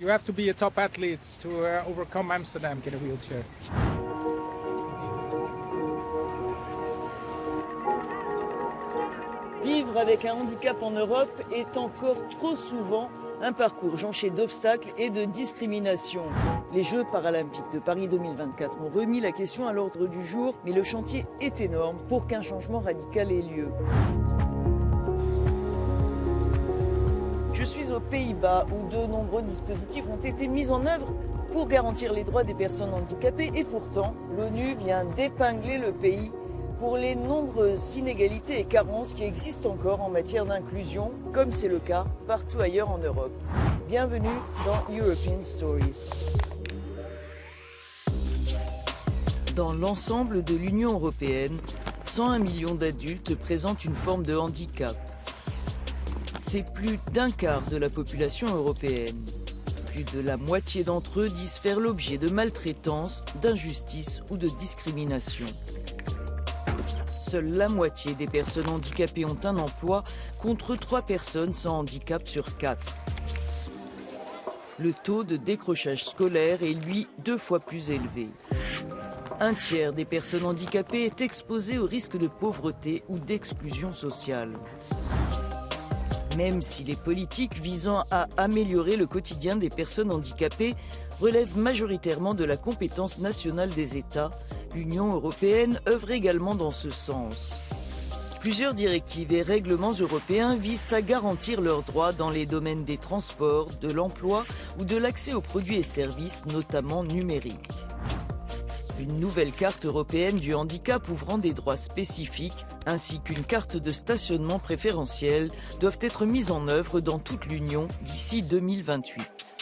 You have to be a top athlete to overcome Amsterdam in a wheelchair. Vivre avec un handicap en Europe est encore trop souvent un parcours jonché d'obstacles et de discriminations. Les Jeux paralympiques de Paris 2024 ont remis la question à l'ordre du jour, mais le chantier est énorme pour qu'un changement radical ait lieu. Je suis aux Pays-Bas où de nombreux dispositifs ont été mis en œuvre pour garantir les droits des personnes handicapées et pourtant, l'ONU vient d'épingler le pays pour les nombreuses inégalités et carences qui existent encore en matière d'inclusion, comme c'est le cas partout ailleurs en Europe. Bienvenue dans European Stories. Dans l'ensemble de l'Union européenne, 101 millions d'adultes présentent une forme de handicap. C'est plus d'un quart de la population européenne. Plus de la moitié d'entre eux disent faire l'objet de maltraitance, d'injustice ou de discrimination. Seule la moitié des personnes handicapées ont un emploi, contre 3 personnes sans handicap sur 4. Le taux de décrochage scolaire est, lui, 2 fois plus élevé. Un tiers des personnes handicapées est exposé au risque de pauvreté ou d'exclusion sociale. Même si les politiques visant à améliorer le quotidien des personnes handicapées relèvent majoritairement de la compétence nationale des États, l'Union européenne œuvre également dans ce sens. Plusieurs directives et règlements européens visent à garantir leurs droits dans les domaines des transports, de l'emploi ou de l'accès aux produits et services, notamment numériques. Une nouvelle carte européenne du handicap ouvrant des droits spécifiques, ainsi qu'une carte de stationnement préférentielle, doivent être mises en œuvre dans toute l'Union d'ici 2028.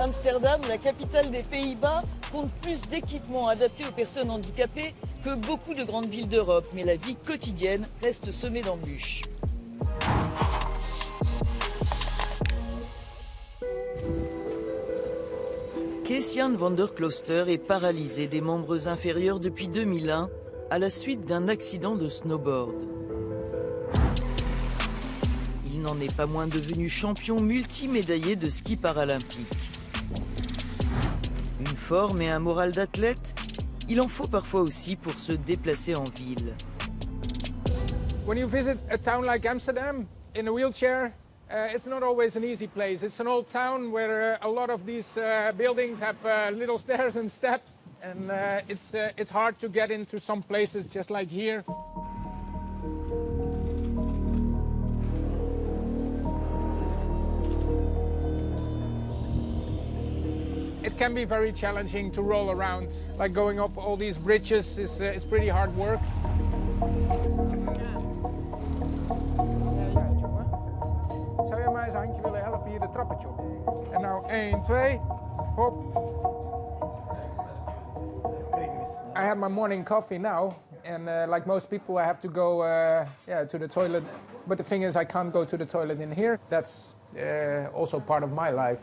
Amsterdam, la capitale des Pays-Bas, compte plus d'équipements adaptés aux personnes handicapées que beaucoup de grandes villes d'Europe, mais la vie quotidienne reste semée d'embûches. Kees-Jan van der Klooster est paralysé des membres inférieurs depuis 2001 à la suite d'un accident de snowboard. Il n'en est pas moins devenu champion multimédaillé de ski paralympique. Une forme et un moral d'athlète, il en faut parfois aussi pour se déplacer en ville. When you visit a town like Amsterdam in a wheelchair, it's not always an easy place. It's an old town where a lot of these buildings have little stairs and steps, and it's hard to get into some places just like here. It can be very challenging to roll around. Like going up all these bridges is pretty hard work. Zou je mij eens een handje willen helpen hier de trappetje op? En nou 1, 2, hop. I had my morning coffee now, and like most people I have to go to the toilet. But the thing is I can't go to the toilet in here. That's also part of my life.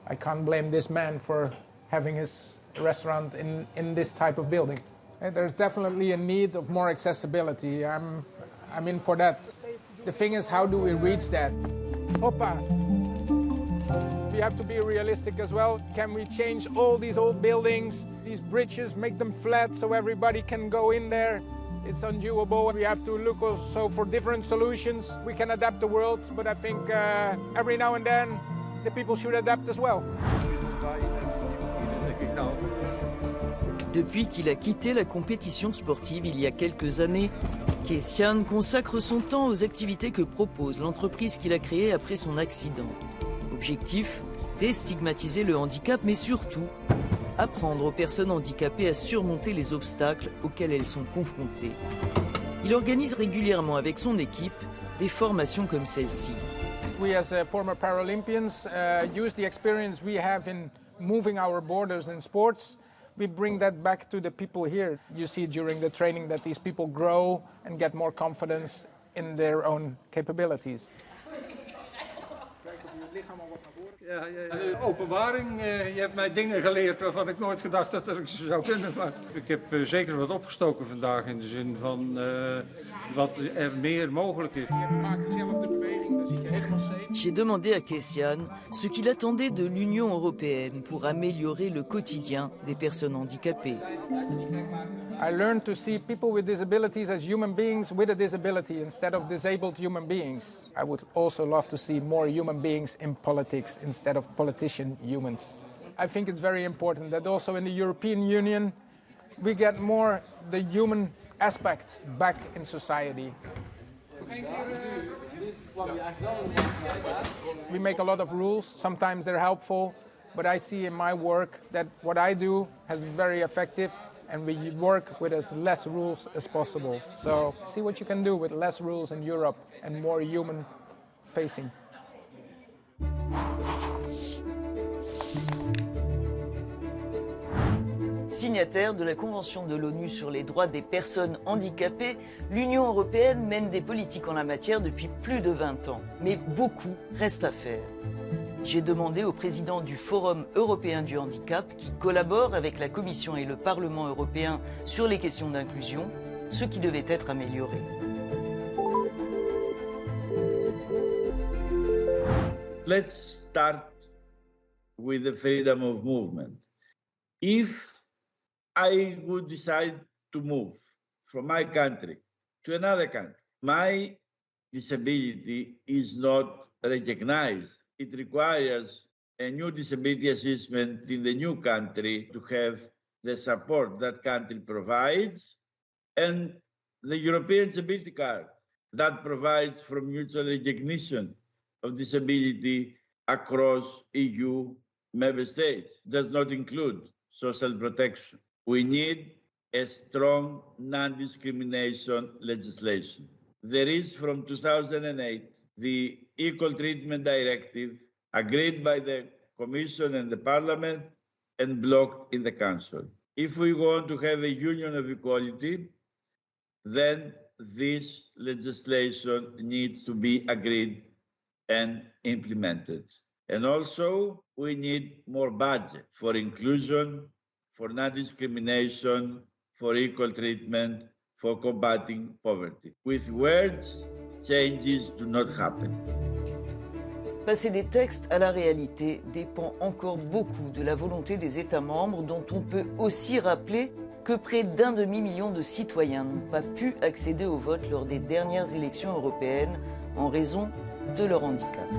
I can't blame this man for having his restaurant in this type of building. There's definitely a need of more accessibility. I'm in for that. The thing is, how do we reach that? Hoppa. We have to be realistic as well. Can we change all these old buildings, these bridges, make them flat so everybody can go in there? It's undoable. We have to look also for different solutions. We can adapt the world, but I think every now and then the people should adapt as well. Depuis qu'il a quitté la compétition sportive il y a quelques années, Kees-Jan consacre son temps aux activités que propose l'entreprise qu'il a créée après son accident. Objectif, déstigmatiser le handicap, mais surtout, apprendre aux personnes handicapées à surmonter les obstacles auxquels elles sont confrontées. Il organise régulièrement avec son équipe des formations comme celle-ci. We as former Paralympians use the experience we have in moving our borders in sports. We bring that back to the people here. You see during the training that these people grow and get more confidence in their own capabilities. Ja, openbaring. Je hebt mij dingen geleerd waarvan ik nooit gedacht had dat ik ze zou kunnen. Maar ik heb zeker wat opgestoken vandaag in de zin van wat er meer mogelijk is. J'ai demandé à Kessian ce qu'il attendait de l'Union européenne pour améliorer le quotidien des personnes handicapées. I learned to see people with disabilities as human beings with a disability instead of disabled human beings. I would also love to see more human beings in politics instead of politician humans. I think it's very important that also in the European Union we get more the human aspect back in society. We make a lot of rules, sometimes they're helpful, but I see in my work that what I do is very effective and we work with as less rules as possible. So see what you can do with less rules in Europe and more human facing. Signataire de la Convention de l'ONU sur les droits des personnes handicapées, l'Union européenne mène des politiques en la matière depuis plus de 20 ans. Mais beaucoup reste à faire. J'ai demandé au président du Forum européen du handicap, qui collabore avec la Commission et le Parlement européen sur les questions d'inclusion, ce qui devait être amélioré. Let's start with the freedom of movement. If I would decide to move from my country to another country, my disability is not recognized. It requires a new disability assessment in the new country to have the support that country provides, and the European Disability Card that provides for mutual recognition of disability across EU member states does not include social protection. We need a strong non-discrimination legislation. There is from 2008 the Equal Treatment Directive agreed by the Commission and the Parliament and blocked in the Council. If we want to have a union of equality, then this legislation needs to be agreed and implemented. And also, we need more budget for inclusion, for non-discrimination, for equal treatment, for combating poverty. With words, changes do not happen. Passer des textes à la réalité dépend encore beaucoup de la volonté des États membres, dont on peut aussi rappeler que près d'un demi-million de citoyens n'ont pas pu accéder au vote lors des dernières élections européennes en raison de leur handicap.